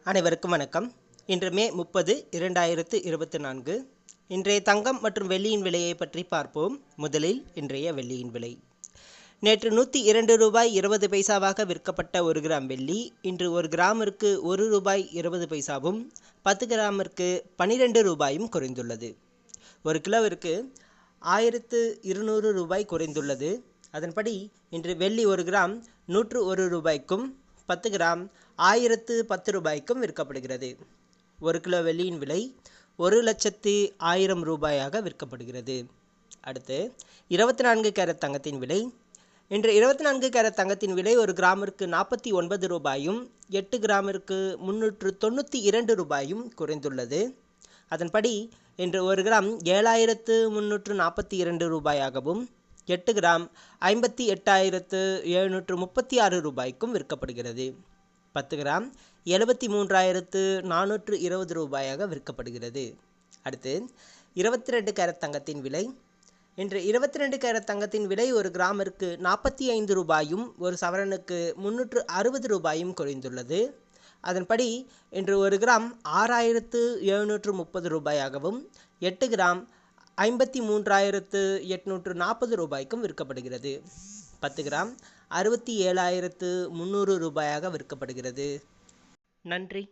அனைவருக்கும் வணக்கம். இன்று மே 30, 2024. இன்றைய தங்கம் மற்றும் வெள்ளியின் விலையை பற்றி பார்ப்போம். முதலில் இன்றைய வெள்ளியின் விலை. நேற்று 102 ரூபாய் 20 பைசாவாக விற்கப்பட்ட 1 கிராம் வெள்ளி இன்று 1 கிராமிற்கு 1 ரூபாய் 20 பைசாவும் 10 கிராமிற்கு 12 ரூபாயும் குறைந்துள்ளது. 1 கிலோவிற்கு 1200 ரூபாய் குறைந்துள்ளது. அதன்படி இன்று வெள்ளி 1 கிராம் 101 ரூபாய்க்கும் 10 கிராம் 1010 ரூபாய்க்கும் விற்கப்படுகிறது. 1 கிலோ வெள்ளியின் விலை 1,10,000 ரூபாயாக விற்கப்படுகிறது. அடுத்து 24 கேரட் தங்கத்தின் விலை. இன்று 24 கேரட் தங்கத்தின் விலை 1 கிராமிற்கு 49 ரூபாயும் 8 கிராமிற்கு 392 ரூபாயும் குறைந்துள்ளது. அதன்படி இன்று 1 கிராம் 7,342 ரூபாயாகவும் 8 கிராம் 58,736 ரூபாய்க்கும் விற்கப்படுகிறது. 10 கிராம் 73,420 ரூபாயாக விற்கப்படுகிறது. அடுத்து 22 கேரட் தங்கத்தின் விலை. இன்று 22 கேரட் தங்கத்தின் விலை 1 கிராமிற்கு 45 ரூபாயும் 1 சவரனுக்கு 360 ரூபாயும் குறைந்துள்ளது. அதன்படி இன்று 1 கிராம் 6,730 ரூபாயாகவும் 8 கிராம் 53,840 ரூபாய்க்கும் விற்கப்படுகிறது. 10 கிராம் 67,300 ரூபாயாக விற்கப்படுகிறது. நன்றி.